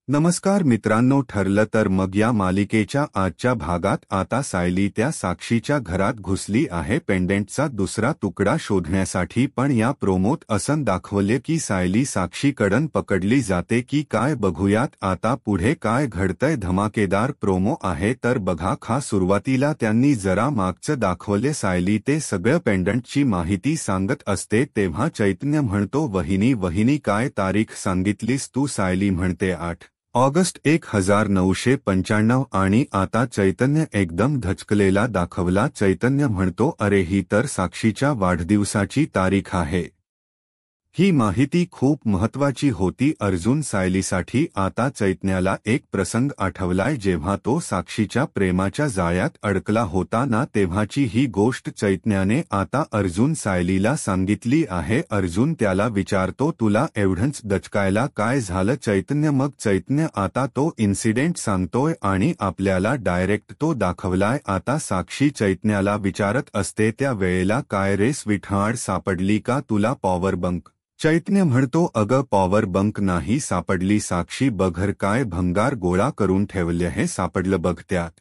नमस्कार मित्रांनो, ठरलं तर मग या मालिकेच्या आजच्या भागात आता सायली त्या साक्षीच्या घरात घुसली आहे पेंडेंटचा दुसरा तुकडा शोधण्यासाठी। पण या प्रोमोत असं दाखवले की सायली साक्षीकडून पकडली जाते की काय, बघूयात आता पुढे काय घडतंय। धमाकेदार प्रोमो आहे तर बघा। सुरुवातीला त्यांनी जरा मागचं दाखवले, सायली ते सगळं पेंडंटची माहिती सांगत असते तेव्हा चैतन्य म्हणतो, वहिनी काय तारीख सांगितलीस तू? सायली म्हणते 8 ऑगस्ट 1995 आणि आता चैतन्य एकदम धचकलेला दाखवला। चैतन्य म्हणतो, अरे ही तर साक्षीच्या वाढदिवसाची तारीख आहे। ही माहिती खूप महत्वाची होती अर्जुन सायलीसाठी। आता चैतन्याला एक प्रसंग आठवलाय, जेव्हा तो साक्षीच्या प्रेमाच्या जाळ्यात अडकला होता ना, तेव्हाची ही गोष्ट चैतन्याने आता अर्जुन सायलीला सांगितली आहे। अर्जुन त्याला विचारतो, तुला एवढंच दचकायला काय झालं चैतन्य? मग चैतन्य आता तो इन्सिडेंट सांगतोय आणि आपल्याला डायरेक्ट तो दाखवलाय। आता साक्षी चैतन्याला विचारत असते, त्या वेळेला काय रे स्वीटहार्ट, सापडली का तुला पॉवर बंक? चैतन्य म्हणतो, अगं पॉवर बंक नाही सापडली साक्षी, बघर काय भंगार गोळा करून ठेवले हे सापडलं बघ त्यात।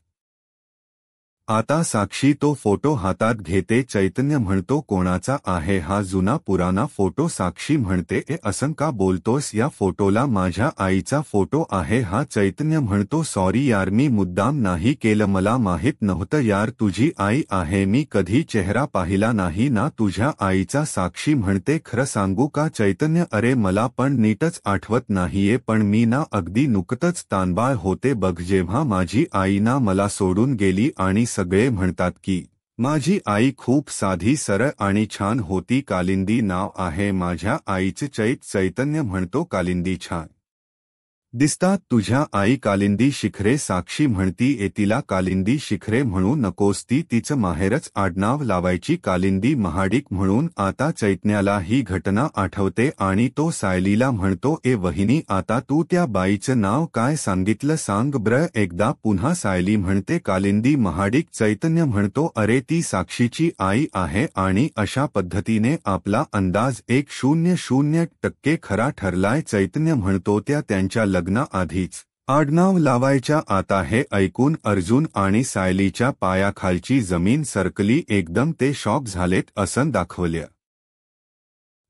आता साक्षी तो फोटो हातात घेते। चैतन्य म्हणतो, कोणाचा आहे हा जुना पुराना फोटो? साक्षी म्हणते, असं का बोलतोस, या फोटोला माझ्या आईचा फोटो आहे हा। चैतन्य म्हणतो, सॉरी यार, मी मुद्दाम नाही केलं, मला माहित नव्हतं यार तुझी आई आहे, मी कधी चेहरा पाहिला नाही ना तुझ्या आईचा। साक्षी म्हणते, खरं सांगू का चैतन्य? अरे मला पण नीटच आठवत नाहीये, पण मी ना अगदी नुकतंच तानबाळ होते बघ जेव्हा माझी आई ना मला सोडून गेली। आणि सगळे म्हणतात की माझी आई खूप साधी सरळ आणि छान होती। कालिंदी नाव आहे माझ्या आईचे। चैतन्य म्हणतो, कालिंदी छान दिसतात तुझ्या आई कालिंदी शिखरे। साक्षी म्हणती, तिला कालिंदी शिखरे म्हणू नकोस, ती तिचं माहेरच आडनाव लावायची, कालिंदी महाडिक म्हणून। आता चैतन्याला ही घटना आठवते आणि तो सायलीला म्हणतो, वहिनी आता तू त्या बाईचं नाव काय सांगितलं सांग ब्र एकदा पुन्हा। सायली म्हणते, कालिंदी महाडिक। चैतन्य म्हणतो, अरे ती साक्षीची आई आहे आणि अशा पद्धतीने आपला अंदाज 100% खरा ठरलाय। चैतन्य म्हणतो, त्या त्यांच्या लग्नाआधीच आडनाव लावायच्या। आता हे ऐकून अर्जुन आणि सायलीच्या पायाखालची जमीन सरकली, एकदम ते शॉक झालेत असं दाखवलं।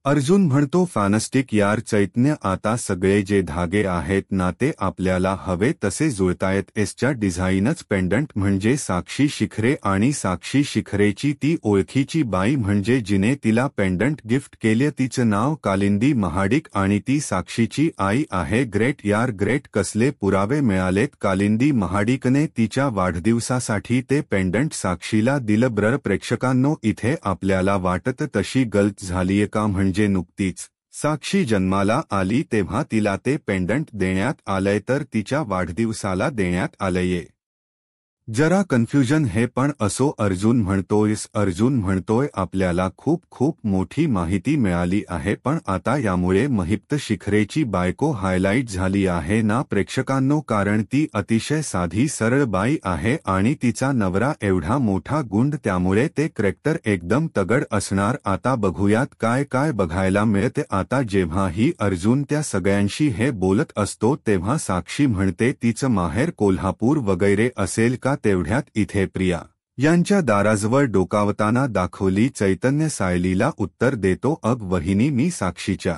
अर्जुन म्हणतो, फॅनस्टिक यार चैतन्य, आता सगळे जे धागे आहेत ना ते आपल्याला हवे तसे जुळतायत। एसच्या डिझाईनच पेंडंट म्हणजे साक्षी शिखरे आणि साक्षी शिखरेची ती ओळखीची बाई म्हणजे जिने तिला पेंडंट गिफ्ट केले, तिचं नाव कालिंदी महाडिक आणि ती साक्षीची आई आहे। ग्रेट यार ग्रेट, कसले पुरावे मिळालेत? कालिंदी महाडिकने तिच्या वाढदिवसासाठी ते पेंडंट साक्षीला दिलं ब्र। प्रेक्षकांनो, इथे आपल्याला वाटत तशी गलत झालीये का? म्हणजे नुकतीच साक्षी जन्माला आली तेव्हा तिला ते पेंडंट देण्यात आलंय तर तिच्या वाढदिवसाला देण्यात आलंय? जरा कन्फ्युजन हे, पण असो। अर्जुन म्हणतोय आपल्याला खूप मोठी माहिती मिळाली आहे, पण आता यामुळे महिप्त शिखरेची बायको हायलाइट झाली आहे ना प्रेक्षकांनो, कारण ती अतिशय साधी सरळ बाई आहे आणि तिचा नवरा एवढा मोठा गुंड, त्यामुळे ते कॅरेक्टर एकदम तगड असणार। आता बघूयात काय काय बघायला मिळते। आता जेव्हाही अर्जुन त्या सगळ्यांशी हे बोलत असतो तेव्हा साक्षी म्हणते, तिचं माहेर कोल्हापूर वगैरे असेल का? तेवढ्यात इथे प्रिया यांच्या दाराजवळ डोकावताना दाखवली। चैतन्य सायलीला उत्तर देतो, वहिनी मी साक्षीच्या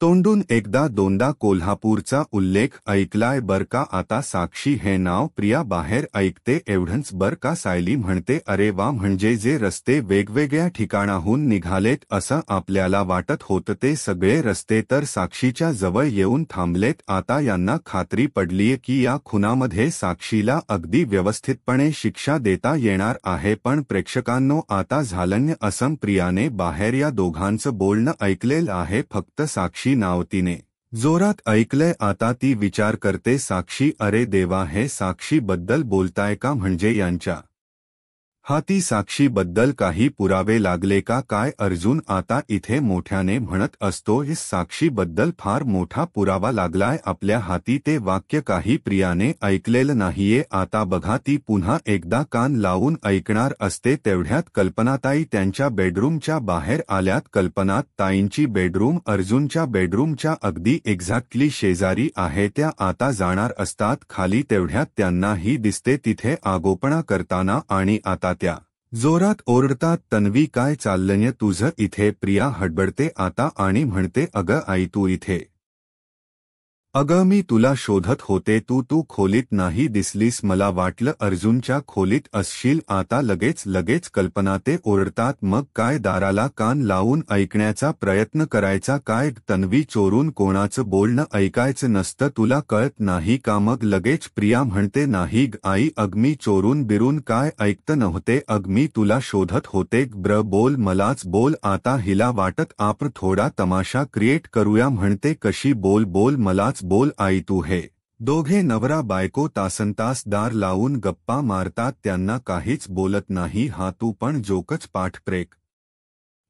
तोंडून एकदा दोनदा कोल्हापूरचा उल्लेख ऐकलाय बर का। आता साक्षी हे नाव प्रिया बाहेर ऐकते एवढंच बर का? सायली म्हणते, अरे वा, म्हणजे जे रस्ते वेगवेगळ्या ठिकाणाहून निघालेत असं आपल्याला वाटत होतं ते सगळे रस्ते तर साक्षीच्या जवळ येऊन थांबलेत। आता यांना खात्री पडलीय की या खुनामध्ये साक्षीला अगदी व्यवस्थितपणे शिक्षा देता येणार आहे। पण प्रेक्षकांनो, आता झालं असं, प्रियाने बाहेर या दोघांचं बोलणं ऐकलेलं आहे, फक्त साक्षी नाव तिने जोरात ऐकलंय। आता ती विचार करते, साक्षी, अरे देवा, हे साक्षी बद्दल बोलताय का? म्हणजे यांच्या हाती साक्षीबद्दल काही पुरावे लागले का काय अर्जुन आता इथे मोठ्याने म्हणत असतो. साक्षीबद्दल फार मोठा पुरावा लागलाय आपल्या हाती. ते वाक्य काही प्रियाने ऐकलेलं नाहीये. आता बघा ती पुन्हा एकदा कान लावून ऐकणार असते. तेवढ्यात कल्पनाताई त्यांच्या बेडरूमच्या बाहेर आल्यात. कल्पनाताईंची बेडरूम अर्जुनच्या बेडरूमच्या अगदी एक्झॅक्टली शेजारी आहे. त्या आता जाणार असतात खाली. तेवढ्यात त्यांनाही दिसते तिथे आगोपणा करताना आणि आता त्या जोरात ओरडतात, तन्वी काय चाललंय तुझं इथे. प्रिया हडबडते आता आणि म्हणते, अगं आई तू इथे. अगं मी तुला शोधत होते. तू खोलीत नाही दिसलीस. मला वाटलं अर्जुनच्या खोलीत असशील. आता लगेच कल्पनाते ओरडतात, मग काय दाराला कान लावून ऐकण्याचा प्रयत्न करायचा काय. तन्वी चोरून कोणाचं बोलणं ऐकायचं नसतं तुला कळत नाही का. मग लगेच प्रिया म्हणते, नाही आई अग मी चोरून बिरून काय ऐकत नव्हते. अग मी तुला शोधत होते. बोल मलाच बोल. आता हिला वाटत आपण थोडा तमाशा क्रिएट करूया. म्हणते कशी बोल मलाच बोल आई तू. हे दोघे नवरा बायको तासनतास दार लावून गप्पा मारतात. त्यांना काहीच बोलत नाही. हा तू पण जोकच पाठ प्रेक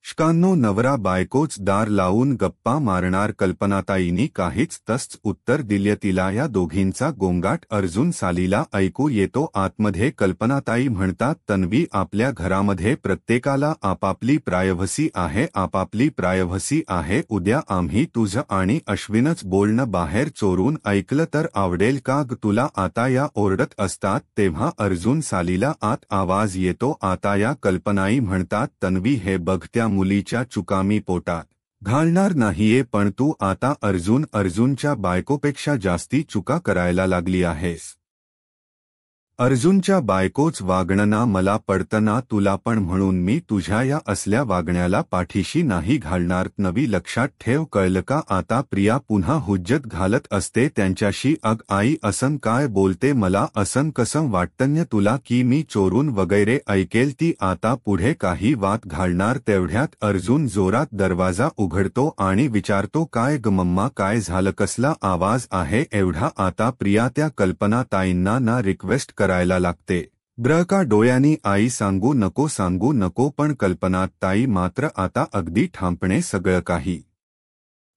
शकांनो नवरा बायकोच दार लावून गप्पा मारणार. कल्पनाताईंनी काहीच तसंच उत्तर दिलं. तिला या दोघींचा गोंगाट अर्जुन सालीला ऐकू येतो आतमध्ये. कल्पनाताई म्हणतात, तन्वी आपल्या घरामध्ये प्रत्येकाला आपापली प्रायव्हसी आहे. उद्या आम्ही तुझं आणि अश्विनच बोलणं बाहेर चोरून ऐकलं तर आवडेल का तुला. आता या ओरडत असतात तेव्हा अर्जुन सालीला आत आवाज येतो. आता या कल्पनाई म्हणतात, तन्वी हे बघ त्या मुलीच्या चुका मी पोटात घालणार नाहीये. पण तू आता अर्जुनच्या बायकोपेक्षा जास्ती चुका करायला लागली आहेस. अर्जुनच्या बायकोच वागणं ना मला पडतं ना तुला पण. म्हणून मी तुझ्या या असल्या वागण्याला पाठीशी नाही घालणार. नवी लक्षात ठेव कळलं का. आता प्रिया पुन्हा हुज्जत घालत असते त्यांच्याशी. अग आई असं काय बोलते. मला असं कसं वाटतंय तुला की मी चोरून वगैरे ऐकेल. ती आता पुढे काही वाद घालणार. तेवढ्यात अर्जुन जोरात दरवाजा उघडतो आणि विचारतो, काय ग मम्मा काय झालं. कसला आवाज आहे एवढा. आता प्रिया त्या कल्पनाताईंना ना रिक्वेस्ट करायला लागते. का डोळ्यांनी आई सांगू नको. पण कल्पनाताई मात्र आता अगदी ठामपणे सगळं काही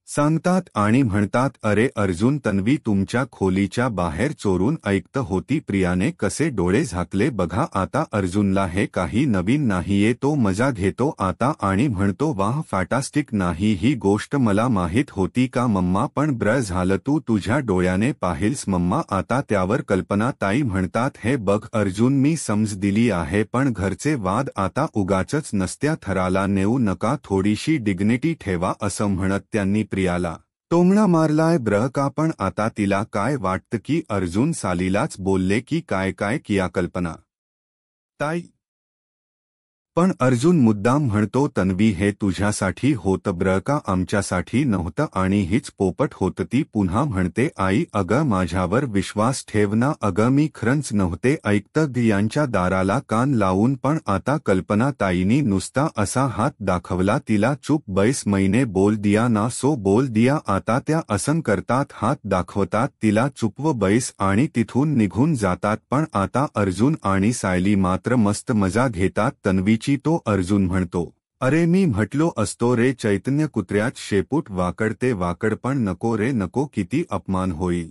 सांगतात आणि म्हणतात, अरे अर्जुन तन्वी तुमच्या खोलीच्या बाहेर चोरून ऐकत होती. प्रियाने कसे डोळे झाकले बघा. आता अर्जुनला हे काही नवीन नाहीये. तो मजा घेतो आता आणि म्हणतो, वाह फॅटास्टिक. नाही ही गोष्ट मला माहीत होती का मम्मा. पण झालं तू तुझ्या डोळ्याने पाहिलस मम्मा. आता त्यावर कल्पनाताई म्हणतात, हे बघ अर्जुन मी समज दिली आहे. पण घरचे वाद आता उगाचच नसत्या थराला नेऊ नका. थोडीशी डिग्निटी ठेवा. असं म्हणत त्यांनी प्रियाला टोमणा मारलाय. का पण आता तिला काय वाटतं की अर्जुन सालीलाच बोलले की काय किया कल्पना ताई. पण अर्जुन मुद्दाम म्हणतो, तन्वी हे तुझ्यासाठी होतं का आमच्यासाठी नव्हतं. आणि हीच पोपट होत. ती पुन्हा म्हणते, आई अगं माझ्यावर विश्वास ठेव ना. अगं मी खरंच नव्हते ऐकत. यांच्या दाराला कान लावून. पण आता कल्पनाताईंनी नुसता असा हात दाखवला तिला. चुप बैस मैंने बोल दिया ना सो बोल दिया. आता त्या असं करतात हात दाखवतात तिला. चुपव बैस आणि तिथून निघून जातात. पण आता अर्जुन आणि सायली मात्र मस्त मजा घेतात तन्वीची. तो अर्जुन म्हणतो, अरे मी म्हटलो असतो रे चैतन्य कुत्र्यात शेपूट वाकडते वाकड. पण नको रे नको. किती अपमान होईल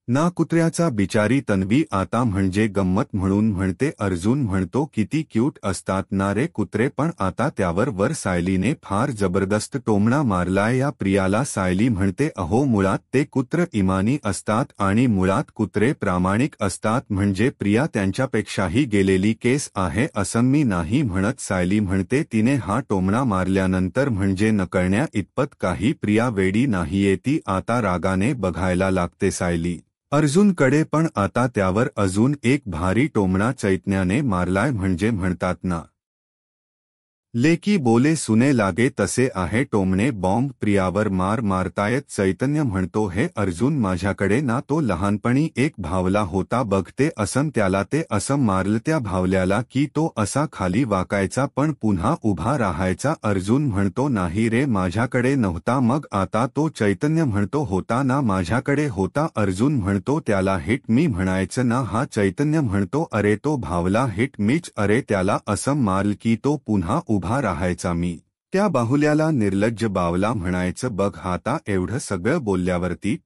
ना कुत्र्याचा. बिचारी तन्वी आता म्हणजे गंमत म्हणून म्हणते. अर्जुन म्हणतो, किती क्यूट असतात ना रे कुत्रे. पण आता त्यावर वर सायलीने फार जबरदस्त टोमणा मारलाय या प्रियाला. सायली म्हणते, अहो मुळात ते कुत्र इमानी असतात आणि मुळात कुत्रे प्रामाणिक असतात. म्हणजे प्रिया त्यांच्यापेक्षाही गेलेली केस आहे असं मी नाही म्हणत. सायली म्हणते, तिने हा टोमणा मारल्यानंतर म्हणजे नकळण्या इतपत काही प्रिया वेडी नाहीये. ती आता रागाने बघायला लागते सायली अर्जुनकडे. पण आता त्यावर अजून एक भारी टोमणा चैतन्याने मारलाय. म्हणजे म्हणतात ना लेकी बोले सुने लागे तसे आहे टोमणे बॉम्ब प्रियावर मार मारतायत चैतन्य म्हणतो हे अर्जुन माझ्याकडे ना तो लहानपणी एक भावला होता बघते असं त्याला ते असं मारलं त्या भावल्याला की तो असा खाली वाकायचा पण पुन्हा उभा राहायचा अर्जुन म्हणतो नाही रे माझ्याकडे नव्हता मग आता तो चैतन्य म्हणतो होता ना माझ्याकडे होता अर्जुन म्हणतो त्याला हिट मी म्हणायचं ना हा चैतन्य म्हणतो अरे तो भावला हिट मीच अरे त्याला असं मारल की तो पुन्हा उभा राहायचा मी त्या बाहुल्याला निर्लज्ज बावला म्हणायचं बघ आता एवढं सगळं बोलल्यावरती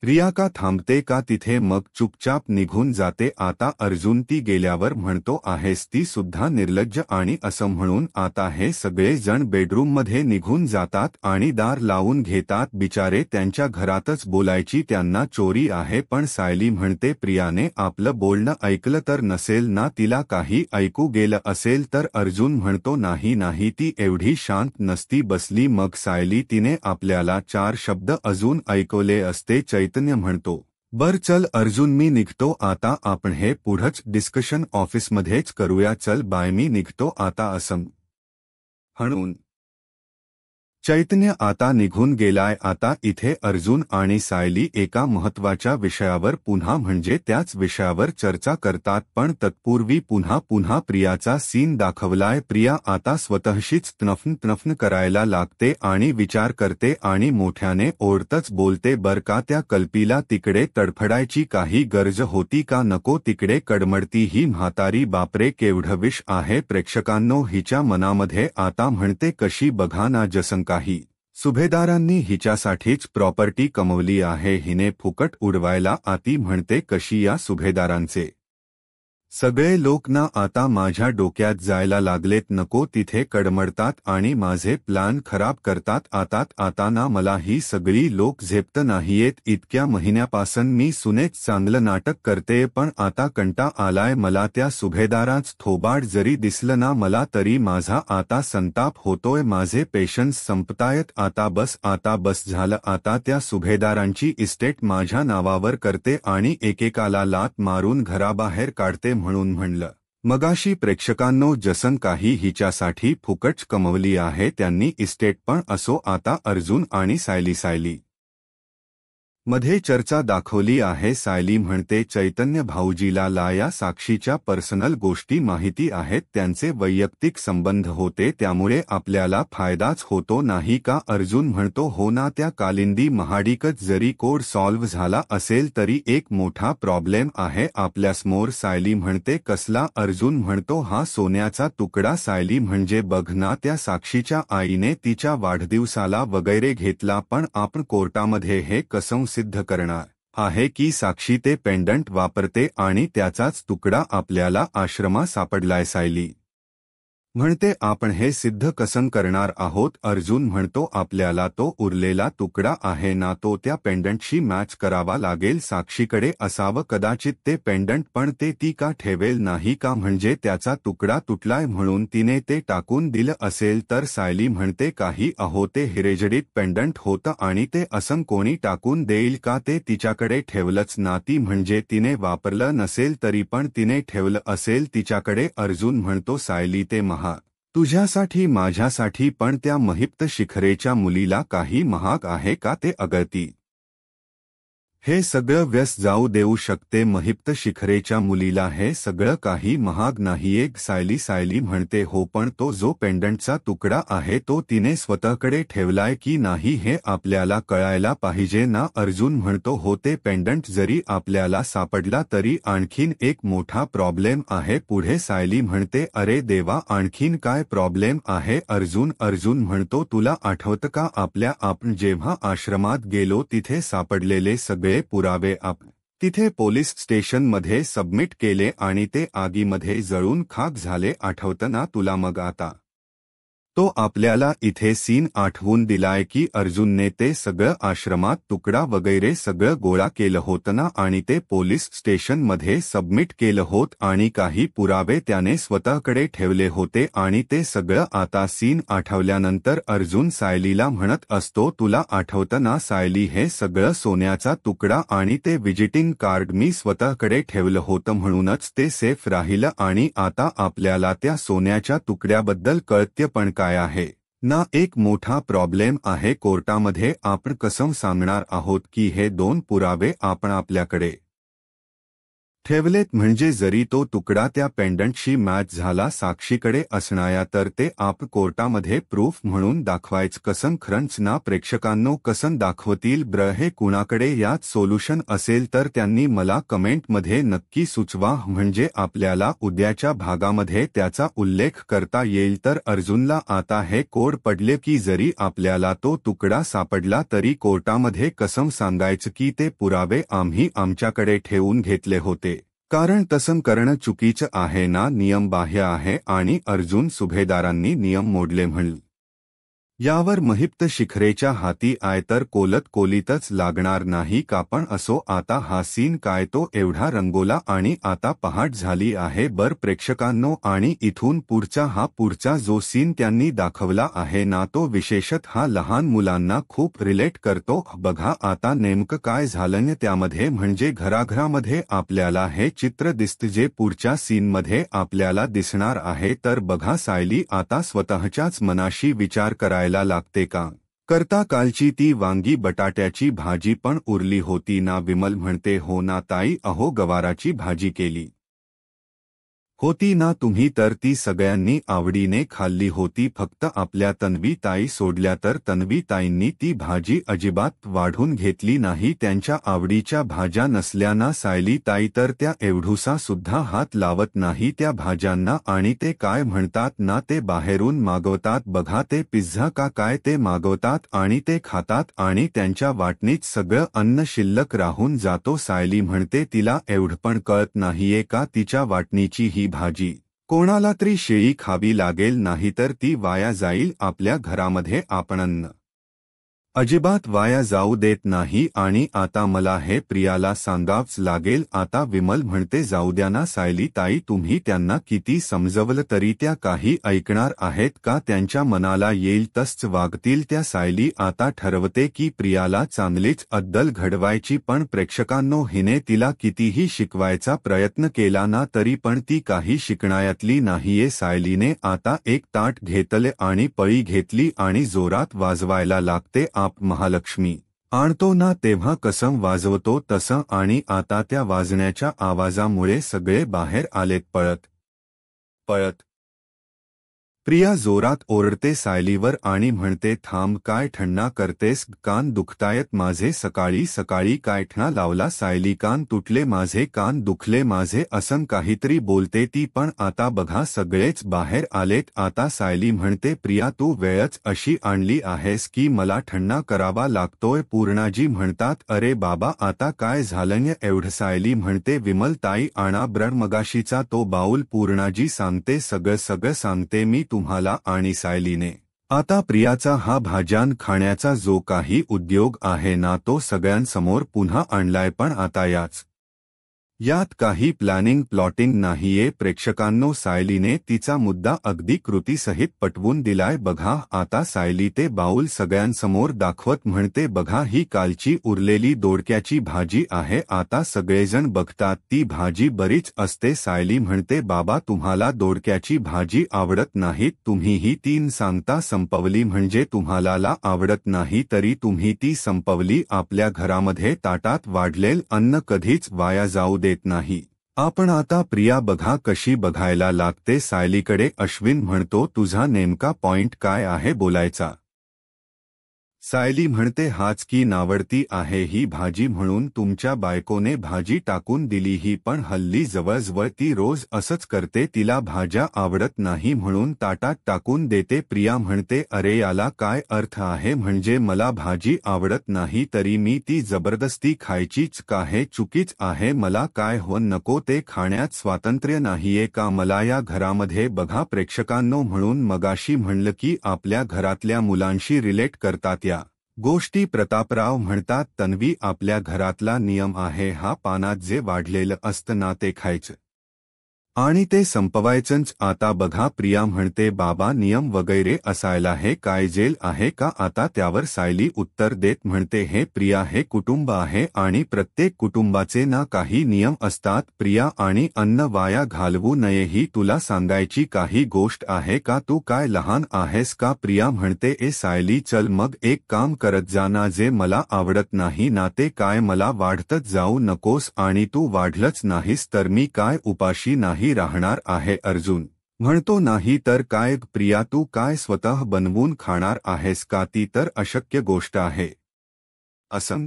रिया का थांबते का तिथे मग चुपचाप निघून जाते आता अर्जुन ती गेल्यावर म्हणतो आहेस ती सुद्धा निर्लज्ज आणि असं म्हणून आता हे सगळे जण बेडरूममध्ये निघून जातात आणि दार लावून घेतात बिचारे त्यांच्या घरातच बोलायची त्यांना चोरी आहे पण सायली म्हणते प्रियाने आपलं बोलणं ऐकलं तर नसेल ना तिला काही ऐकू गेलं असेल तर अर्जुन म्हणतो नाही नाही ती एवढी शांत नसती बसली मग सायली तिने आपल्याला 4 शब्द अजून ऐकवले असते चैतन्य म्हणतो बर चल अर्जुन मी निघतो आता आपण हे पुढचं डिस्कशन ऑफिसमध्येच करूया चल बाय मी निघतो आता असं म्हणून चैतन्य आता निघून गेलाय आता इथे अर्जुन आणि सायली एका महत्त्वाच्या विषयावर पुन्हा म्हणजे त्याच विषयावर चर्चा करतात पण तत्पूर्वी पुन्हा प्रियाचा सीन दाखवलाय प्रिया आता स्वतःशीच तनफन करायला लागते आणि विचार करते आणि मोठ्याने ओरडतच बोलते बर का त्या कल्पीला तिकडे तडफडायची काही गरज होती का नको तिकडे कडमडती ही म्हातारी बापरे केवढं विष आहे प्रेक्षकांनो हिच्या मनामध्ये आता म्हणते कशी बघा ना जसं काही सुभेदारांनी हिच्यासाठीच प्रॉपर्टी कमवली आहे हिने फुकट उडवायला आती म्हणते कशी या सुभेदारांचे सगळे लोक ना आता माझ्या डोक्यात जायला लागलेत नको तिथे कडमडतात आणि माझे प्लॅन खराब करतात आता ना मला ही सगळी लोक झेपत नाहीयेत इतक्या महिन्यापासून मी सुनेच चांगलं नाटक करते पण आता कंटा आलाय मला त्या सुभेदाराच थोबाड जरी दिसलं ना मला तरी माझा आता संताप होतोय माझे पेशन्स संपतायत आता बस झालं आता त्या सुभेदारांची इस्टेट माझ्या नावावर करते आणि एकेकाला लात मारून घराबाहेर काढते म्हणून म्हणलं मगाशी प्रेक्षकांनो जसं काही हिच्यासाठी फुकट कमवली आहे त्यांनी इस्टेट पण असो आता अर्जुन आणि सायली मध्ये चर्चा दाखवली आहे सायली म्हणते चैतन्य भाऊजीला या साक्षीच्या पर्सनल गोष्टी माहिती आहेत त्यांचे वैयक्तिक संबंध होते त्यामुळे आपल्याला फायदाच होतो नाही का अर्जुन म्हणतो हो ना त्या कालिंदी महाडिकच जरी कोड सॉल्व्ह झाला असेल तरी एक मोठा प्रॉब्लेम आहे आपल्यासमोर सायली म्हणते कसला अर्जुन म्हणतो हा सोन्याचा तुकडा सायली म्हणजे बघ ना त्या साक्षीच्या आईने तिच्या वाढदिवसाला वगैरे घेतला पण आपण कोर्टामध्ये हे कसं सिद्ध करणार आहे की साक्षी ते पेंडंट वापरते आणि त्याचाच तुकडा आपल्याला आश्रमा सापडलाय सायली म्हणते आपण हे सिद्ध कसं करणार आहोत अर्जुन म्हणतो आपल्याला तो उरलेला तुकडा आहे ना तो त्या पेंडंटशी मॅच करावा लागेल साक्षीकडे असावं कदाचित ते पेंडंट पण ते ती का ठेवेल नाही का म्हणजे त्याचा तुकडा तुटलाय म्हणून तिने ते टाकून दिलं असेल तर सायली म्हणते काही अहो ते हिरेजडीत पेंडंट होतं आणि ते असं कोणी टाकून देईल का ते तिच्याकडे ठेवलंच ना ती म्हणजे तिने वापरलं नसेल तरी पण तिने ठेवलं असेल तिच्याकडे अर्जुन म्हणतो सायली ते तुझ्यासाठी माझ्यासाठी पण त्या महिप्त शिखरेच्या मुलीला काही महाग आहे का ते अगती हे सगळं व्यस जाऊ देऊ शकते महिप्त शिखरेच्या मुलीला हे सगळं काही महाग नाहीये सायली म्हणते हो पण तो जो पेंडंटचा तुकडा आहे तो तिने स्वतःकडे ठेवलाय की नाही हे आपल्याला कळायला पाहिजे ना अर्जुन म्हणतो हो ते पेंडंट जरी आपल्याला सापडला तरी आणखीन एक मोठा प्रॉब्लेम आहे पुढे सायली म्हणते अरे देवा आणखीन काय प्रॉब्लेम आहे अर्जुन म्हणतो तुला आठवतं का आपण जेव्हा आश्रमात गेलो तिथे सापडलेले सगळे पुरावे आपण तिथे पोलीस स्टेशनमध्ये सबमिट केले आणि ते आगीमध्ये जळून खाक झाले आठवतं ना तुला मग आता तो आपल्याला इथे सीन आठवून दिलाय की अर्जुनने ते सगळं आश्रमात तुकडा वगैरे सगळं गोळा केलं होतं ना, आणि ते पोलीस स्टेशनमध्ये सबमिट केलं होत आणि काही पुरावे त्याने स्वतःकडे ठेवले होते. आणि ते सगळं आता सीन आठवल्यानंतर अर्जुन सायलीला म्हणत असतो, तुला आठवतं ना सायली, हे सगळं सोन्याचा तुकडा आणि ते विजिटिंग कार्ड मी स्वतःकडे ठेवलं होतं, म्हणूनच ते सेफ राहिलं. आणि आता आपल्याला त्या सोन्याच्या तुकड्याबद्दल कळतं पण काय आहे ना, एक मोठा प्रॉब्लेम आहे कोर्टामध्ये. आपण कसं सांगणार आहोत की हे दोन पुरावे आपण आपल्याकडे ठेवलेत, म्हणजे जरी तो तुकडा त्या पेंडंटशी मॅच झाला साक्षीकडे असणाया, तर ते आप कोर्टामध्ये प्रूफ म्हणून दाखवायचं कसं? खरंच ना प्रेक्षकांनो, कसं दाखवतील ब्र हे? कुणाकडे यात सोल्युशन असेल तर त्यांनी मला कमेंटमध्ये नक्की सुचवा, म्हणजे आपल्याला उद्याच्या भागामध्ये त्याचा उल्लेख करता येईल. तर अर्जुनला आता हे कोड पडले की जरी आपल्याला तो तुकडा सापडला तरी कोर्टामध्ये कसं सांगायचं की ते पुरावे आम्ही आमच्याकडे ठेवून घेतले होते, कारण तसं करणं चुकीचं आहे ना, नियमबाह्य आहे. आणि अर्जुन सुभेदारांनी नियम मोडले म्हणलं. यावर महिप्त शिखरेच्या हाती आहे तर कोलीतच लागणार नाही का? पण असो, आता हा सीन काय तो एवढा रंगोला आणि आता पहाट झाली आहे बर प्रेक्षकांनो. आणि इथून पुढचा जो सीन त्यांनी दाखवला आहे ना, तो विशेषत हा लहान मुलांना खूप रिलेट करतो. बघा आता नेमकं काय झालं त्यामध्ये, म्हणजे घराघरामध्ये आपल्याला हे चित्र दिसतं जे पुढच्या सीनमध्ये आपल्याला दिसणार आहे. तर बघा, सायली आता स्वतःच्याच मनाशी विचार करायला लागते का करता कालची ती वांगी बटाट्याची भाजी पण उरली होती ना. विमल म्हणते, हो ना ताई, अहो गवाराची भाजी केली होती ना तुम्ही, तर ती सगळ्यांनी आवडीने खाल्ली होती, फक्त आपल्या तन्वी ताई सोडल्या. तर तन्वी ताईंनी ती भाजी अजिबात वाढून घेतली नाही, त्यांच्या आवडीच्या भाज्या नसल्याना सायली ताई तर त्या एवढूसा सुद्धा हात लावत नाही त्या भाज्यांना. आणि ते काय म्हणतात ना, ते बाहेरून मागवतात बघा, ते पिझ्झा का काय ते मागवतात आणि ते खातात आणि त्यांच्या वाटणीत सगळं अन्न शिल्लक राहून जातो. सायली म्हणते, तिला एवढं पण कळत नाहीये का तिच्या वाटणीची ही भाजी कोणाला तरी शेळी खावी लागेल, नाहीतर ती वाया जाईल. आपल्या घरामध्ये आपण अन्न अजिबात वाया जाऊ देत नाही. आणि आता मला हे प्रियाला सांगावंच लागेल. आता विमल म्हणते, जाऊ द्या ना सायली ताई, तुम्ही त्यांना किती समजवलं तरी त्या काही ऐकणार आहेत का? त्यांच्या मनाला येईल तसंच वागतील त्या. सायली आता ठरवते की प्रियाला चांगलीच अद्दल घडवायची, पण प्रेक्षकांनो, हिने तिला कितीही शिकवायचा प्रयत्न केला ना तरी पण ती काही शिकण्यातली नाहीये. सायलीने आता एक ताट घेतले आणि पळी घेतली आणि जोरात वाजवायला लागते. आप महालक्ष्मी आणतो ना तेव्हा कसं वाजवतो तसं. आणि आता त्या वाजण्याच्या आवाजामुळे सगळे बाहेर आलेत पळत पळत. प्रिया जोरात ओरडते सायलीवर आणि म्हणते, थांब, काय ठण्णा करतेस? कान दुखतायत माझे, सकाळी सकाळी काय ठणा लावला? सायली, कान तुटले माझे, कान दुखले माझे, असं काहीतरी बोलते ती. पण आता बघा सगळेच बाहेर आलेत. आता सायली म्हणते, प्रिया तू वेळच अशी आणली आहेस की मला ठण्णा करावा लागतोय. पूर्णाजी म्हणतात, अरे बाबा आता काय झालं एवढं? सायली म्हणते, विमल ताई आणा ब्रड मगाशीचा तो बाऊल. पूर्णाजी सांगते, सगळं सांगते मी तुम्हाला. आणि सायलीने आता प्रियाचा हा भाज्यान खाण्याचा जो काही उद्योग आहे ना, तो सगळ्यांसमोर पुन्हा आणलाय. पण आता यात काही प्लॉटिंग नाहीये प्रेक्षकांनो. सायलीने तिचा मुद्दा अगदी कृतीसहित पटवून दिलाय. बघा आता सायली ते बाऊल सगळ्यांसमोर दाखवत म्हणते, बघा ही कालची उरलेली दोडक्याची भाजी आहे. आता सगळेजण बघतात ती भाजी बरीच असते. सायली म्हणते, बाबा तुम्हाला दोडक्याची भाजी आवडत नाहीत, तुम्ही ही तीन सांगता संपवली, म्हणजे तुम्हाला आवडत नाही तरी तुम्ही ती संपवली. आपल्या घरामध्ये ताटात वाढलेल अन्न कधीच वाया जाऊ देत नाही आपण. आता प्रिया बघा कशी बघायला लागते सायलीकडे. अश्विन म्हणतो, तुझा नेमका पॉइंट काय आहे बोलायचा? सायली म्हणते हाच की नावडती आहे ही भाजी म्हणून तुमच्या बायकोने भाजी टाकून दिली ही पण हल्ली जवळजवळ ती रोज असंच करते तिला भाज्या आवडत नाही म्हणून ताटात टाकून देते प्रिया म्हणते अरे याला काय अर्थ आहे म्हणजे मला भाजी आवडत नाही तरी मी ती जबरदस्ती खायचीच का हे चुकीच आहे मला काय हो नको ते खाण्यात स्वातंत्र्य नाहीये का मला या घरामध्ये बघा प्रेक्षकांनो म्हणून मगाशी म्हणलं की आपल्या घरातल्या मुलांशी रिलेट करतात या गोष्टी प्रतापराव म्हणतात तन्वी आपल्या घरातला नियम आहे हा पानात जे वाढलेलं असतं ना ते खायचं आणि ते संपवायचंच आता बघा प्रिया म्हणते बाबा नियम वगैरे असायला हे काय जेल आहे का आता त्यावर सायली उत्तर देत म्हणते हे प्रिया हे कुटुंब आहे आणि प्रत्येक कुटुंबाचे ना काही नियम असतात प्रिया आणि अन्न वाया घालवू नये ही तुला सांगायची काही गोष्ट आहे का तू काय लहान आहेस का प्रिया म्हणते ए सायली चल मग एक काम करत जा ना जे मला आवडत नाही ना ते काय मला वाढतच जाऊ नकोस आणि तू वाढलंच नाहीस तर मी काय उपाशी नाही राहणार आहे अर्जुन म्हणतो नाही तर काय प्रिया तू काय स्वतः बनवून खाणार आहेस का ती तर अशक्य गोष्ट आहे असं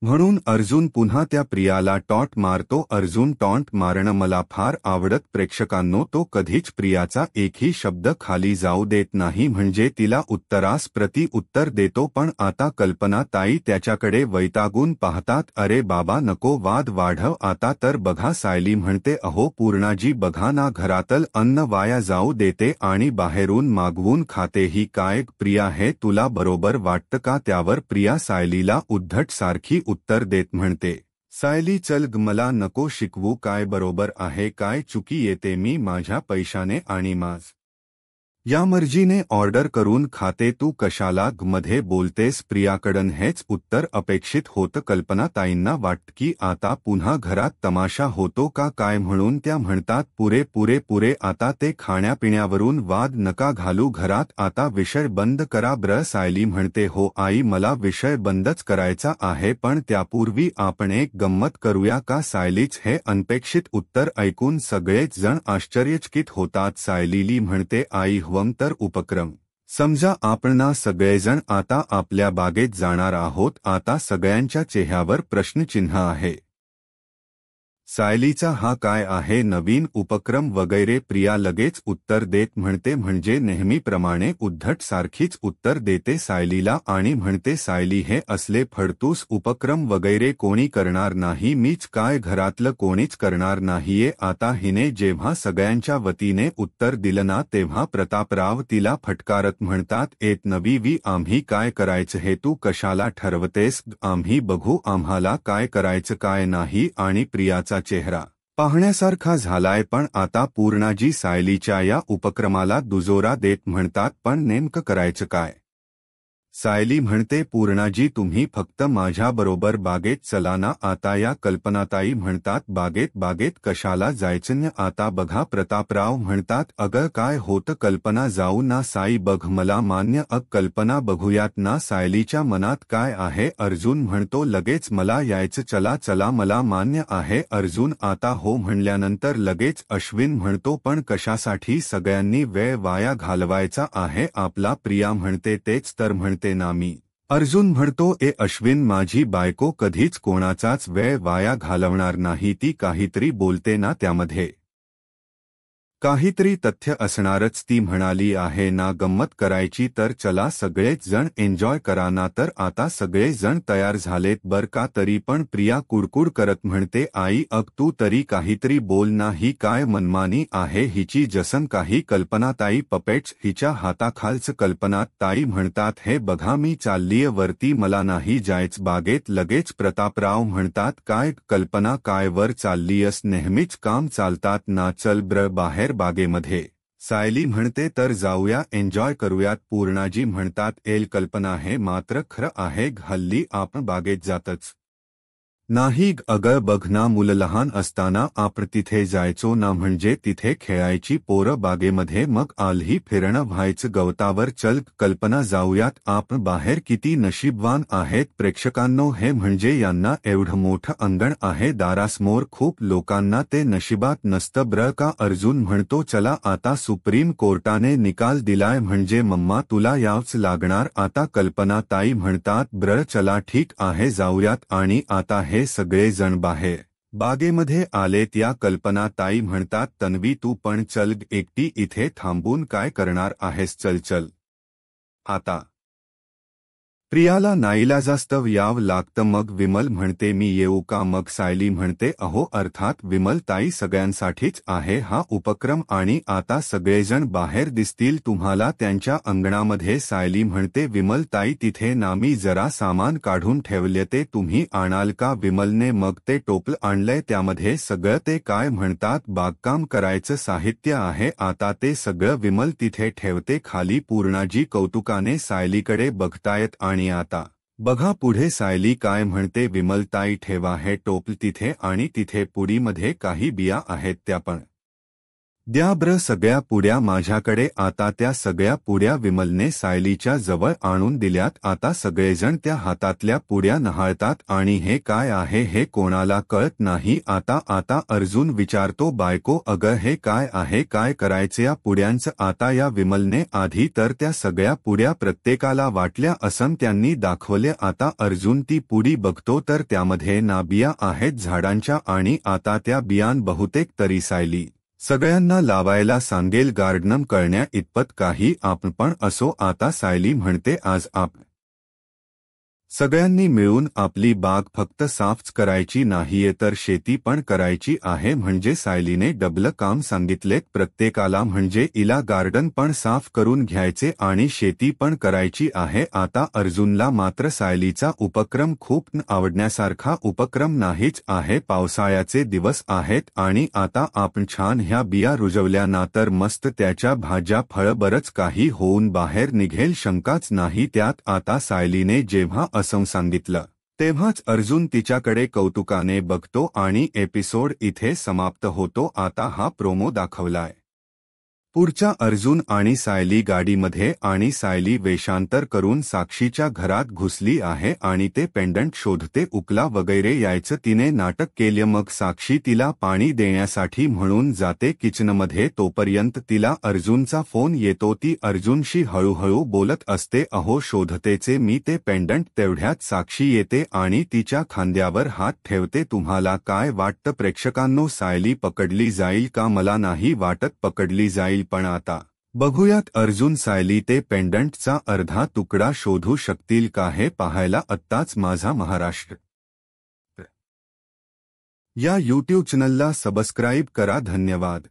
म्हणून अर्जुन पुन्हा त्या प्रियाला टॉन्ट मारतो अर्जुन टॉन्ट मारणं मला फार आवडत प्रेक्षकांनो तो कधीच प्रियाचा एकही शब्द खाली जाऊ देत नाही म्हणजे तिला उत्तरास प्रति उत्तर देतो पण आता कल्पना ताई त्याच्याकडे वैतागून पाहतात अरे बाबा नको वाद वाढव आता तर बघा सायली म्हणते अहो पूर्णाजी बघा ना घरातल अन्न वाया जाऊ देते आणि बाहेरून मागवून खाते ही काय प्रिया हे तुला बरोबर वाटतं का त्यावर प्रिया सायलीला उद्धट सारखी उत्तर देत म्हणते सायली चल ग मला नको शिकवू काय बरोबर आहे काय चुकी येते मी माझ्या पैशाने आणि माझ या मर्जीने ऑर्डर करून खाते तू कशाला ग मध्ये बोलतेस प्रियाकडून हेच उत्तर अपेक्षित होतं कल्पनाताईंना वाटतं की आता पुन्हा घरात तमाशा होतो का काय म्हणून त्या म्हणतात पुरे पुरे पुरे आता ते खाण्यापिण्यावरून वाद नका घालू घरात आता विषय बंद करा ब्र सायली म्हणते हो आई मला विषय बंदच करायचा आहे पण त्यापूर्वी आपण एक गंमत करूया का सायलीच हे अनपेक्षित उत्तर ऐकून सगळेच जण आश्चर्यचकित होतात सायलीली म्हणते आई तर उपक्रम समजा आपण ना सगळेजण आता आपल्या बागेत जाणार आहोत आता सगळ्यांच्या चेहऱ्यावर प्रश्नचिन्ह आहे सायलीचा हा काय आहे नवीन उपक्रम वगैरे प्रिया लगेच उत्तर देत म्हणते म्हणजे नेहमीप्रमाणे उद्धट सारखीच उत्तर देते सायलीला आणि म्हणते सायली हे असले फडतूस उपक्रम वगैरे कोणी करणार नाही मीच काय घरातलं कोणीच करणार नाहीये आता हिने जेव्हा सगळ्यांच्या वतीने उत्तर दिलं ना तेव्हा प्रतापराव तिला फटकारत म्हणतात एत नवी वी आम्ही काय करायचं हे तू कशाला ठरवतेस आम्ही बघू आम्हाला काय करायचं काय नाही आणि प्रियाचा चेहरा पाहण्यासारखा झालाय पण आता पूर्णाजी सायलीच्या या उपक्रमाला दुजोरा देत म्हणतात पण नेमकं करायचं काय सायली म्हणते पूर्णाजी तुम्ही फक्त माझ्याबरोबर बागेत चला ना आता या कल्पनाताई म्हणतात बागेत कशाला जायचं आता बघा प्रतापराव म्हणतात अगं काय होतं कल्पना जाऊ ना साई बघ मला मान्य कल्पना बघूयात ना सायलीच्या मनात काय आहे अर्जुन म्हणतो लगेच मला यायचं चला चला मला मान्य आहे अर्जुन आता हो म्हणल्यानंतर लगेच अश्विन म्हणतो पण कशासाठी सगळ्यांनी वेळ वाया घालवायचा आहे आपला प्रिया म्हणते तेच तर म्हणते नामी अर्जुन म्हणतो ए अश्विन माझी बायको कधीच कोणाचाच वेळ वाया घालवणार नाही ती काहीतरी बोलते ना त्यामध्ये काहीतरी तथ्य असणारच ती म्हणाली आहे ना गंमत करायची तर चला सगळेच जण एन्जॉय करा ना तर आता सगळे जण तयार झालेत बर का तरी पण प्रिया कुडकुड करत म्हणते आई तू तरी काहीतरी बोल ना ही काय मनमानी आहे हिची जसन काही कल्पनाताई पपेट्स हिच्या हाताखालच कल्पनाताई म्हणतात हे बघा मी चाललीय वरती मला नाही जायच बागेत लगेच प्रतापराव म्हणतात काय कल्पना काय वर चाललीयस नेहमीच काम चालतात ना चल ब्र बाहेर बागेमध्ये सायली म्हणते तर जाऊया एन्जॉय करूयात पूर्णाजी म्हणतात कल्पना हे मात्र खरं आहे हल्ली आपण बागेत जातच नाही अगं बघ ना, मुलं लहान असताना आपण तिथे जायचो ना, म्हणजे तिथे खेळायची पोरं बागेमध्ये, मग आल्ही फिरणं व्हायचं गवतावर. चल कल्पना जाऊयात आपण बाहेर. किती नशीबवान आहेत प्रेक्षकांनो हे, म्हणजे यांना एवढं मोठं अंगण आहे दारासमोर. खूप लोकांना ते नशिबात नसतं ब्र का. अर्जुन म्हणतो चला आता सुप्रीम कोर्टाने निकाल दिलाय म्हणजे मम्मा तुला यावंच लागणार आता. कल्पना ताई म्हणतात ब्र चला ठीक आहे जाऊयात. आणि आता हे सगळे जण बाहेर बागेमध्ये आलेत. या कल्पना ताई म्हणतात तन्वी तू पण चल, एकटी इथे थांबून काय करणार आहेस, चल चल आता. प्रियाला नाईलाजास्तव यावं लागतं. मग विमल म्हणते मी येऊ का. मग सायली म्हणते अहो अर्थात विमल ताई, सगळ्यांसाठीच आहे हा उपक्रम आणि आता सगळेजण बाहेर दिसतील तुम्हाला त्यांच्या अंगणामध्ये. सायली म्हणते विमल ताई तिथे ना, मी जरा सामान काढून ठेवले ते तुम्ही आणाल का. विमलने मग ते टोपलं आणलंय, त्यामध्ये सगळं ते काय म्हणतात बागकाम करायचं साहित्य आहे. आता ते सगळं विमल तिथे ठेवते खाली. पूर्णाजी कौतुकाने सायलीकडे बघतायत आणि आता बघा पुढे सायली काय म्हणते. विमलताई ठेवा हे टोपल तिथे आणि तिथे पुडीमध्ये काही बिया आहेत त्या पण द्या ब्र, सगळ्या पुड्या माझ्याकडे. आता त्या सगळ्या पुड्या विमलने सायलीच्या जवळ आणून दिल्यात. आता सगळेजण त्या हातातल्या पुड्या न्हाळतात आणि हे काय आहे हे कोणाला कळत नाही. आता अर्जुन विचारतो बायको अगं हे काय आहे, काय करायचं या पुड्यांचं. आता या विमलने आधी तर त्या सगळ्या पुड्या प्रत्येकाला वाटल्या असं त्यांनी दाखवल्या. आता अर्जुन ती पुडी बघतो तर त्यामध्ये ना बिया आहेत झाडांच्या आणि आता त्या बियान बहुतेक तरी सायली सगळ्यांना लावायला सांगेल गार्डन करण्या इतपत काही आपण पण असो. आता सायली म्हणते आज आपण सगळ्यांनी मिळून आपली बाग फक्त साफच करायची नाहीये तर शेती पण करायची आहे. म्हणजे सायलीने डबल काम सांगितले प्रत्येकाला, म्हणजे इला गार्डन पण साफ करून घ्यायचे आणि शेती पण करायची आहे. आता अर्जुनला मात्र सायलीचा उपक्रम खूप आवडण्यासारखा उपक्रम नाहीच आहे. पावसाळ्याचे दिवस आहेत आणि आता आपण छान ह्या बिया रुजवल्या ना तर मस्त त्याच्या भाज्या फळं बरंच काही होऊन बाहेर निघेल, शंकाच नाही त्यात. आता सायलीने जेव्हा असं सांगितलं तेव्हाच अर्जुन तिच्याकडे कौतुकाने बघतो आणि एपिसोड इथे समाप्त होतो. आता हा प्रोमो दाखवलाय पुढच्या अर्जुन आणि सायली गाडीमध्ये आणि सायली वेषांतर करून साक्षीच्या घरात घुसली आहे आणि ते पेंडंट शोधते. उकला वगैरे यायचं तिने नाटक केलं. मग साक्षी तिला पाणी देण्यासाठी म्हणून जाते किचनमध्ये. तोपर्यंत तिला अर्जुनचा फोन येतो. ती अर्जुनशी हळूहळू बोलत असते अहो शोधतेचे मी ते पेंडंट. तेवढ्यात साक्षी येते आणि तिच्या खांद्यावर हात ठेवते. तुम्हाला काय वाटतं प्रेक्षकांनो, सायली पकडली जाईल का. मला नाही वाटत पकडली जाईल, पण आता बघूयात अर्जुन सायली ते पेंडंटचा अर्धा तुकडा शोधू शकतील का हे पाहायला. आत्ताच माझा महाराष्ट्र या यूट्यूब चॅनलला सबस्क्राईब करा. धन्यवाद.